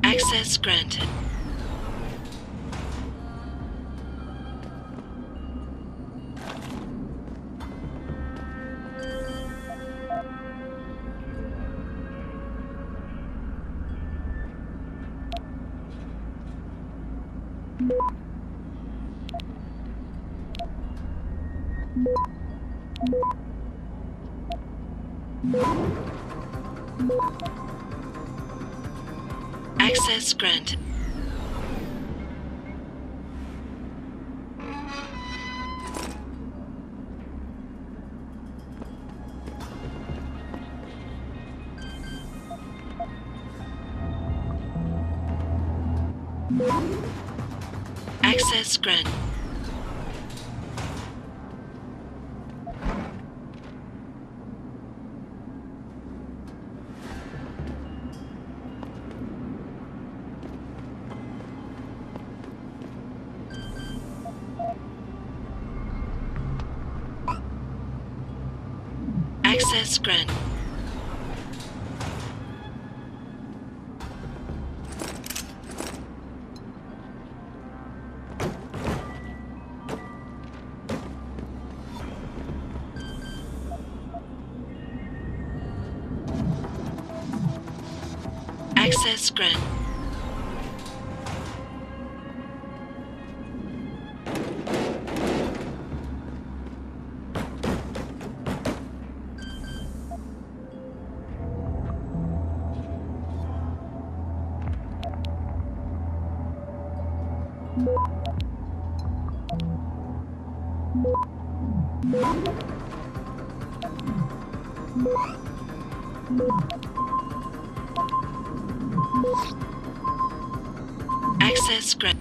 Access granted. Access granted. Access granted. Access granted. Access granted. Access granted.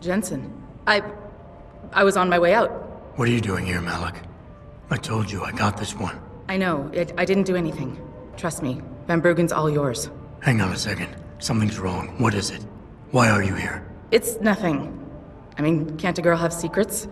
Jensen, I was on my way out. What are you doing here, Malik? I told you, I got this one. I know, I didn't do anything. Trust me, Van Bruggen's all yours. Hang on a second. Something's wrong. What is it? Why are you here? It's nothing. I mean, can't a girl have secrets?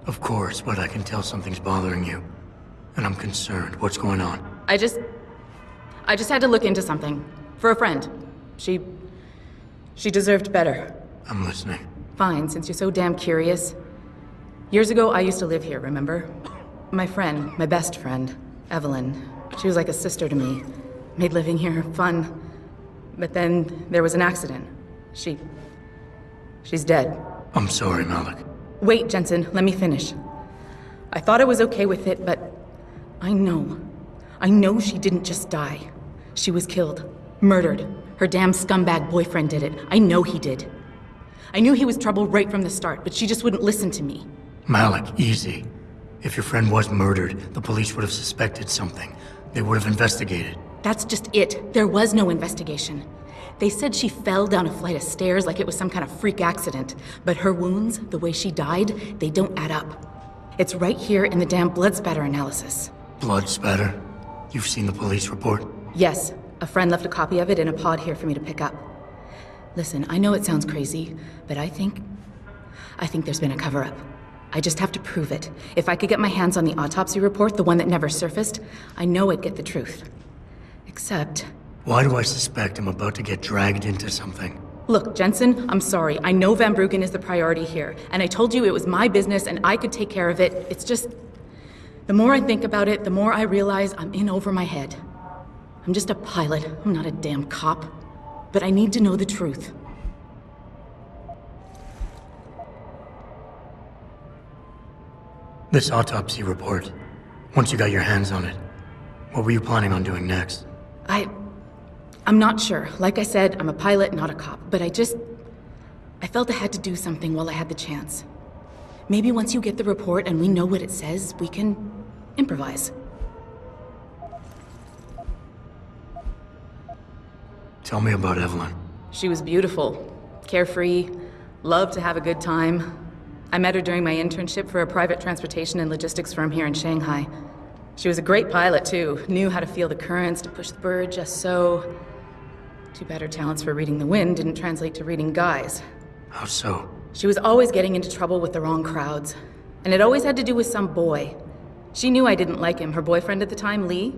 Of course, but I can tell something's bothering you. And I'm concerned. What's going on? I just had to look into something. For a friend. She deserved better. I'm listening. Fine, since you're so damn curious. Years ago, I used to live here, remember? My friend, my best friend, Evelyn. She was like a sister to me. Made living here fun. But then there was an accident. She's dead. I'm sorry, Malik. Wait, Jensen, let me finish. I thought I was okay with it, but I know she didn't just die. She was killed. Murdered. Her damn scumbag boyfriend did it. I know he did. I knew he was trouble right from the start, but she just wouldn't listen to me. Malik, easy. If your friend was murdered, the police would have suspected something. They would have investigated. That's just it. There was no investigation. They said she fell down a flight of stairs like it was some kind of freak accident. But her wounds, the way she died, they don't add up. It's right here in the damn blood spatter analysis. Blood spatter? You've seen the police report? Yes. A friend left a copy of it in a pod here for me to pick up. Listen, I know it sounds crazy, but I think there's been a cover-up. I just have to prove it. If I could get my hands on the autopsy report, the one that never surfaced, I know I'd get the truth. Except, Why do I suspect I'm about to get dragged into something? Look, Jensen, I'm sorry. I know Van Bruggen is the priority here, and I told you it was my business and I could take care of it. It's just... the more I think about it, the more I realize I'm in over my head. I'm just a pilot. I'm not a damn cop. But I need to know the truth. This autopsy report. Once you got your hands on it, what were you planning on doing next? I'm not sure. Like I said, I'm a pilot, not a cop. But I felt I had to do something while I had the chance. Maybe once you get the report and we know what it says, we can improvise. Tell me about Evelyn. She was beautiful, carefree, loved to have a good time. I met her during my internship for a private transportation and logistics firm here in Shanghai. She was a great pilot, too. Knew how to feel the currents, to push the bird just so. Too bad her talents for reading the wind didn't translate to reading guys. How so? She was always getting into trouble with the wrong crowds. And it always had to do with some boy. She knew I didn't like him. Her boyfriend at the time, Lee.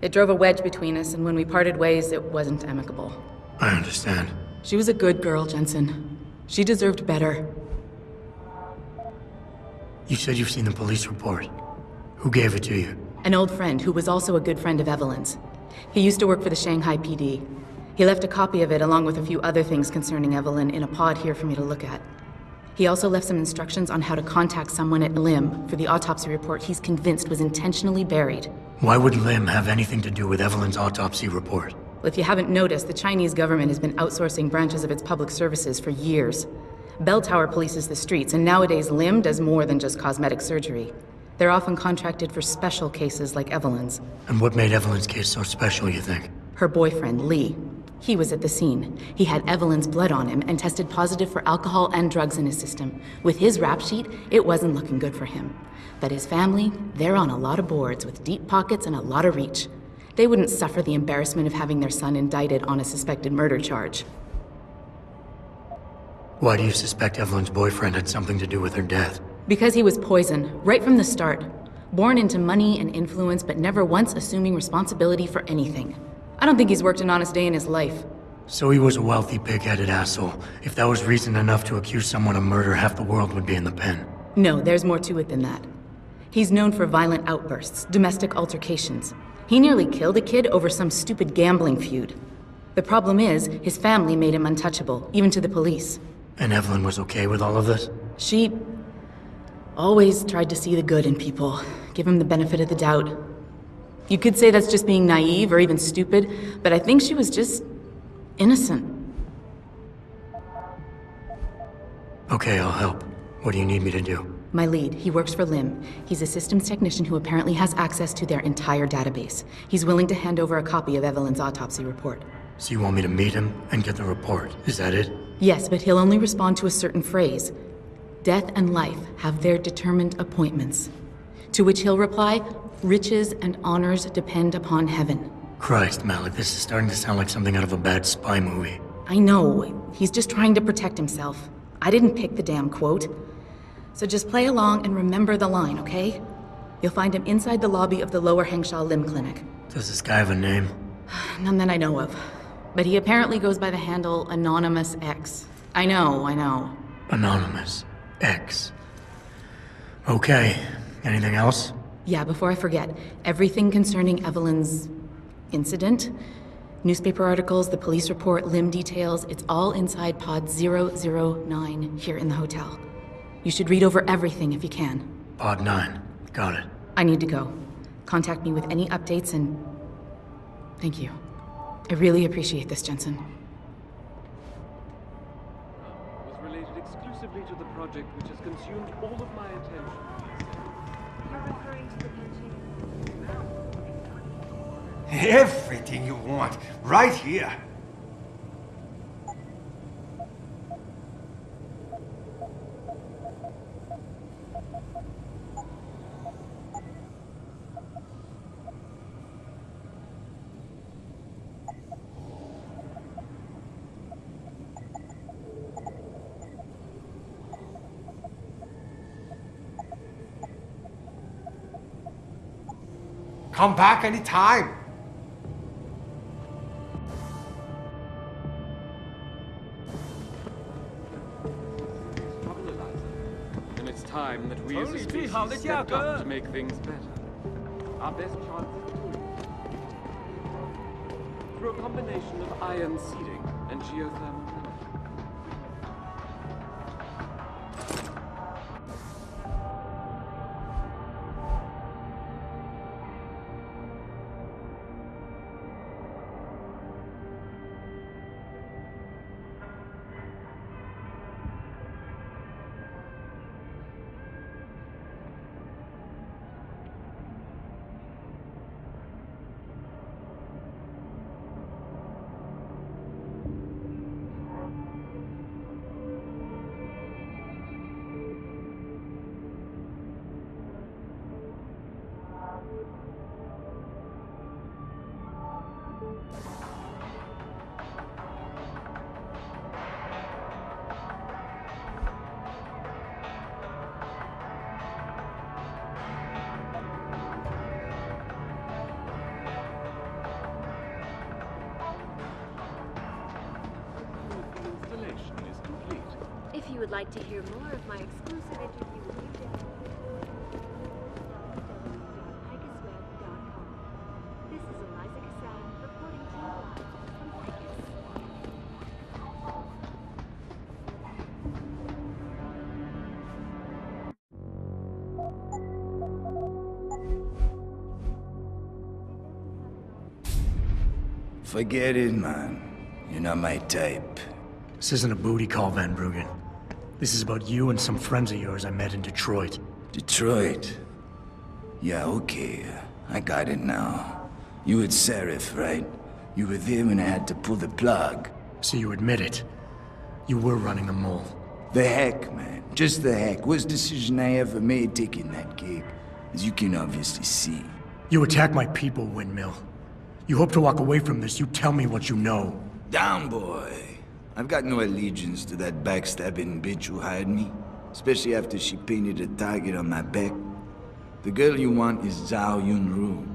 It drove a wedge between us, and when we parted ways, it wasn't amicable. I understand. She was a good girl, Jensen. She deserved better. You said you've seen the police report. Who gave it to you? An old friend who was also a good friend of Evelyn's. He used to work for the Shanghai PD. He left a copy of it along with a few other things concerning Evelyn in a pod here for me to look at. He also left some instructions on how to contact someone at LIM for the autopsy report he's convinced was intentionally buried. Why would LIM have anything to do with Evelyn's autopsy report? Well, if you haven't noticed, the Chinese government has been outsourcing branches of its public services for years. Bell Tower polices the streets, and nowadays LIM does more than just cosmetic surgery. They're often contracted for special cases like Evelyn's. And what made Evelyn's case so special, you think? Her boyfriend, Lee. He was at the scene. He had Evelyn's blood on him and tested positive for alcohol and drugs in his system. With his rap sheet, it wasn't looking good for him. But his family, they're on a lot of boards with deep pockets and a lot of reach. They wouldn't suffer the embarrassment of having their son indicted on a suspected murder charge. Why do you suspect Evelyn's boyfriend had something to do with her death? Because he was poison, right from the start. Born into money and influence, but never once assuming responsibility for anything. I don't think he's worked an honest day in his life. So he was a wealthy, pig-headed asshole. If that was reason enough to accuse someone of murder, half the world would be in the pen. No, there's more to it than that. He's known for violent outbursts, domestic altercations. He nearly killed a kid over some stupid gambling feud. The problem is, his family made him untouchable, even to the police. And Evelyn was okay with all of this? She always tried to see the good in people, give him the benefit of the doubt. You could say that's just being naive or even stupid, but I think she was just innocent. Okay, I'll help. What do you need me to do? My lead, he works for LIM. He's a systems technician who apparently has access to their entire database. He's willing to hand over a copy of Evelyn's autopsy report. So you want me to meet him and get the report? Is that it? Yes, but he'll only respond to a certain phrase. Death and life have their determined appointments. To which he'll reply, riches and honors depend upon heaven. Christ, Malik, this is starting to sound like something out of a bad spy movie. I know. He's just trying to protect himself. I didn't pick the damn quote. So just play along and remember the line, okay? You'll find him inside the lobby of the Lower Hengsha Limb Clinic. Does this guy have a name? None that I know of. But he apparently goes by the handle Anonymous X. I know. Anonymous X. Okay. Anything else? Yeah, before I forget, everything concerning Evelyn's incident, newspaper articles, the police report, limb details, it's all inside pod 009 here in the hotel. You should read over everything if you can. Pod 9. Got it. I need to go. Contact me with any updates and... Thank you. I really appreciate this, Jensen. Was related exclusively to the project which has consumed all of my attention. You're referring to the pension. Everything you want, right here. Come back anytime. time that we as a species stepped up to make things better. Our best chance is through a combination of iron seeding and geothermal energy. If you would like to hear more of my exclusive interview with www.eidos.com. This is Eliza Cassan reporting to you live from Vegas. Forget it, man. You're not my type. This isn't a booty call, Van Bruggen. This is about you and some friends of yours I met in Detroit. Detroit? Yeah, okay. I got it now. You with Seraph, right? You were there when I had to pull the plug. So you admit it. You were running the mole. The heck, man. Just the heck. Worst decision I ever made taking that gig. As you can obviously see. You attack my people, Windmill. You hope to walk away from this. You tell me what you know. Down, boy. I've got no allegiance to that backstabbing bitch who hired me. Especially after she painted a target on my back. The girl you want is Zhao Yunru,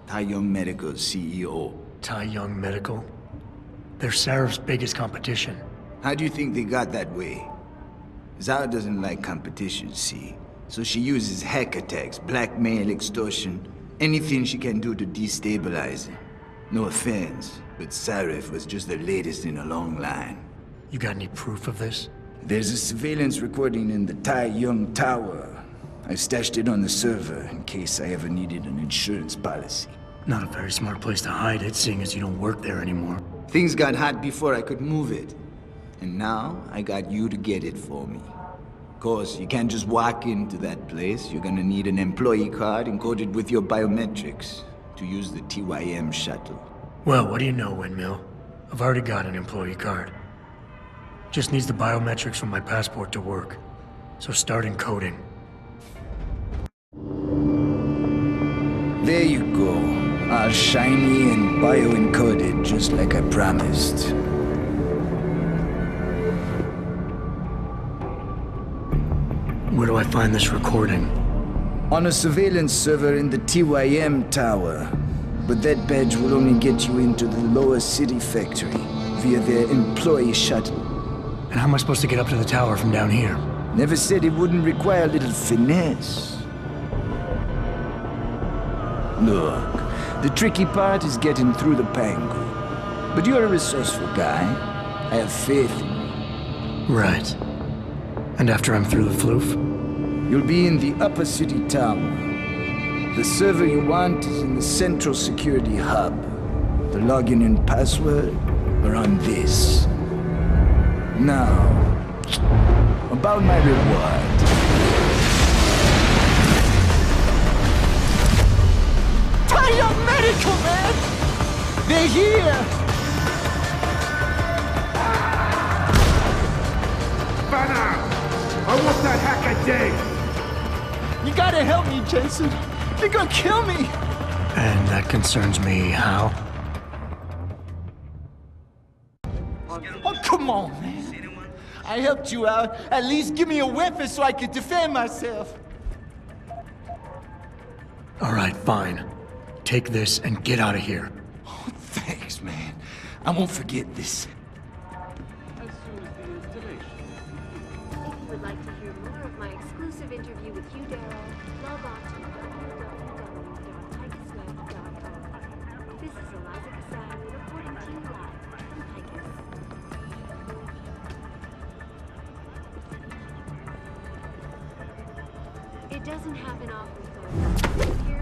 Tai Young Medical's CEO. Tai Young Medical? They're Seraph's biggest competition. How do you think they got that way? Zhao doesn't like competition, see? So she uses hack attacks, blackmail, extortion, anything she can do to destabilize him. No offense, but Seraph was just the latest in a long line. You got any proof of this? There's a surveillance recording in the Tai Young Tower. I stashed it on the server in case I ever needed an insurance policy. Not a very smart place to hide it, seeing as you don't work there anymore. Things got hot before I could move it. And now, I got you to get it for me. Of course, you can't just walk into that place. You're gonna need an employee card encoded with your biometrics to use the TYM shuttle. Well, what do you know, Windmill? I've already got an employee card. Just needs the biometrics from my passport to work. So start encoding. There you go. All shiny and bio-encoded, just like I promised. Where do I find this recording? On a surveillance server in the TYM tower. But that badge will only get you into the lower city factory via their employee shuttle. And how am I supposed to get up to the tower from down here? Never said it wouldn't require a little finesse. Look, the tricky part is getting through the Pangu. But you're a resourceful guy. I have faith in you. Right. And after I'm through the floof? You'll be in the upper city tower. The server you want is in the central security hub. The login and password are on this. Now, about my reward. Tai Young Medical, man! They're here! Banner! I want that hacker dead! You gotta help me, Jason. They're gonna kill me! And that concerns me how? Oh, come on, man. I helped you out. At least give me a weapon so I can defend myself. All right, fine. Take this and get out of here. Oh, thanks, man. I won't forget this. As soon as the installation is complete. If you would like to hear more of my exclusive interview It doesn't happen often, folks. Here,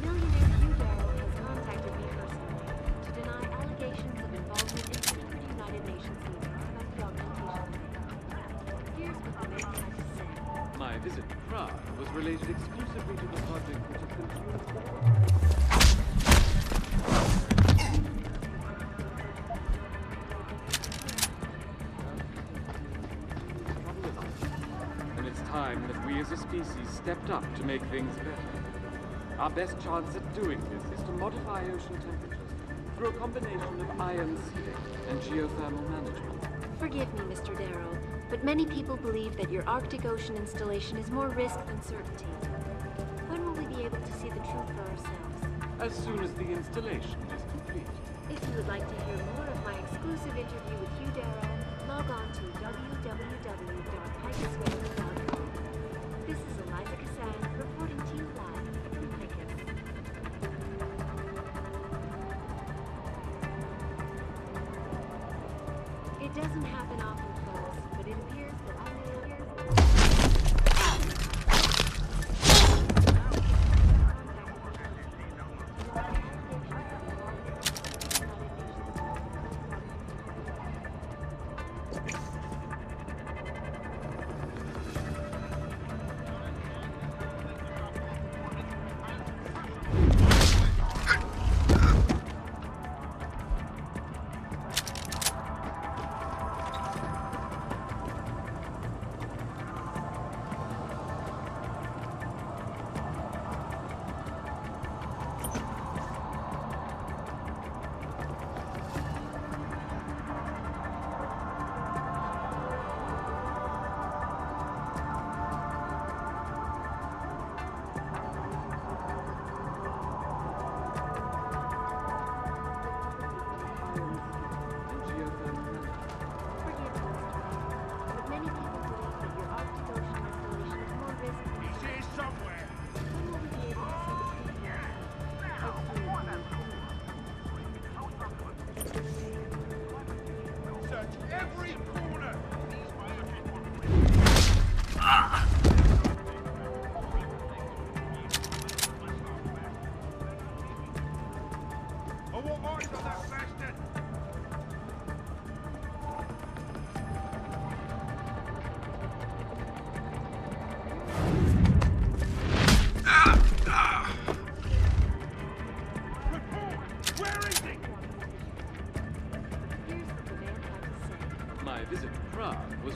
Millionaire Hugh Darrow has contacted me personally to deny allegations of involvement in secret United Nations meeting about the augmentation. Here's what the man had to say. My visit to Prague was related exclusively to the project which has consumed and it's time that we as a species stepped up to make things better. Our best chance at doing this is to modify ocean temperatures through a combination of ion seeding and geothermal management. Forgive me, Mr. Darrow, but many people believe that your Arctic Ocean installation is more risk than certainty. When will we be able to see the truth for ourselves? As soon as the installation is complete. If you would like to hear more of my exclusive interview with Hugh Darrow, log on to www.picusway.com. This is Eliza Cassan reporting to you live from Picus. It doesn't happen often, folks, but it appears that I may appear.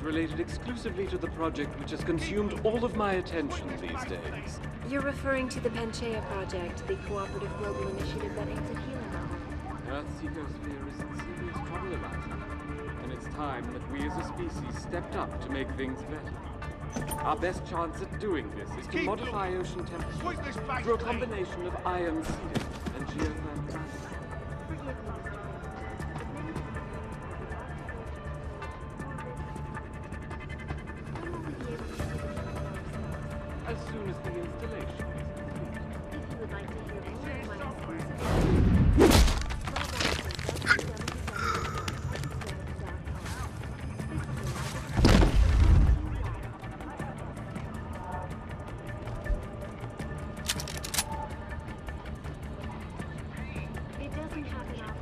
Related exclusively to the project which has consumed all of my attention these days. You're referring to the Panchaea Project, the cooperative global initiative that aims at healing our home. Earth's ecosphere is in serious trouble, Eliza, and it's time that we as a species stepped up to make things better. Our best chance at doing this is to modify ocean temperatures through a combination of ion seeding and geothermal management. As soon as the installation is complete. If you would like to hear more of my exclusive it doesn't happen often.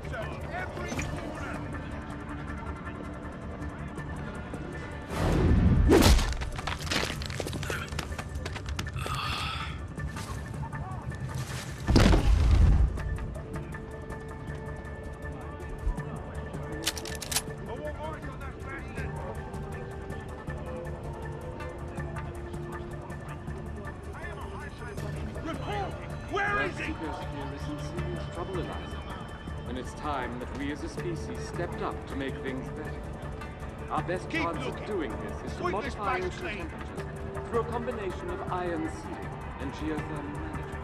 And it's time that we as a species stepped up to make things better. Our best chance at doing this is to modify ocean temperatures through a combination of ion seeding and geothermal management.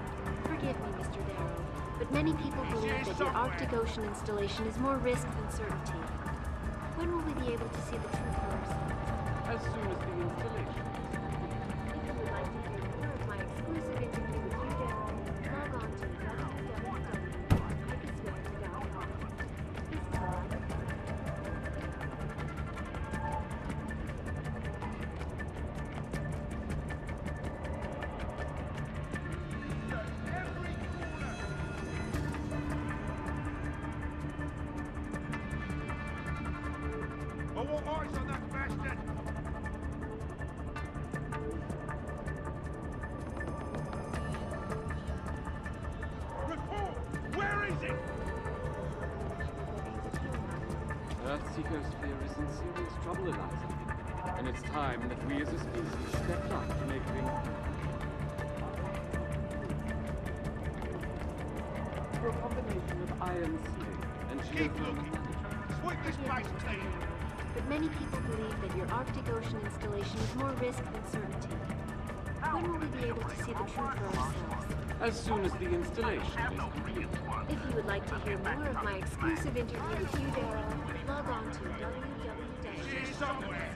Forgive me, Mr. Darrow, but many people believe that your Arctic Ocean installation is more risk than certainty. When will we be able to see the truth for ourselves? As soon as the installation is complete. If you would like to hear more of my exclusive interview with Hugh Darrow, log on to www.picusway.com. This is Eliza. Earth's ecosphere is in serious trouble, Eliza. And it's time that we as a species stepped up to make things through a combination of iron sealing and geothermal management. Sweep this place clean. But many people believe that your Arctic Ocean installation is more risk than certainty. When will we be able to see the truth for ourselves? As soon as the installation is complete. If you would like to hear more of my exclusive interview with you, Darrow, log on to She's somewhere.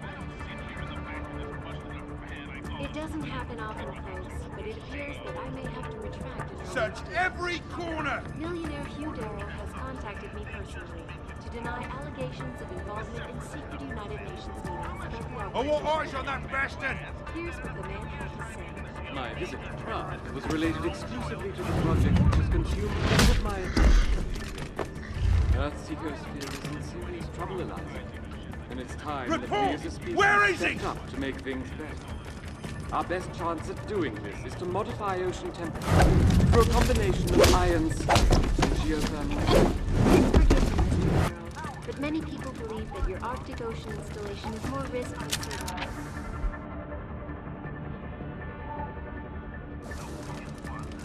It doesn't happen often, folks, but it appears that I may have to retract an Search earlier every corner. Millionaire Hugh Darrow has contacted me personally to deny allegations of involvement in secret United Nations meetings about the I outbreak. want eyes on that bastard. Here's what the man had to say. My visit to Prague was related exclusively to the project which has consumed much of my attention these days. Earth's ecosphere is in serious trouble, Eliza. And it's time that we Report! as a species Where is he? stepped up to make things better. Our best chance at doing this is to modify ocean temperature through a combination of iron sealing and geothermal. Forgive me, Mr. Darrow, but many people believe that your Arctic Ocean installation is more risk than certainty.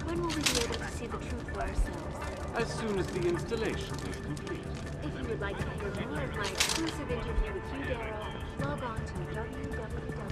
When will we be able to see the truth for ourselves? As soon as the installation is complete. If you would like to hear more of my exclusive interview with Hugh Darrow, log on to www.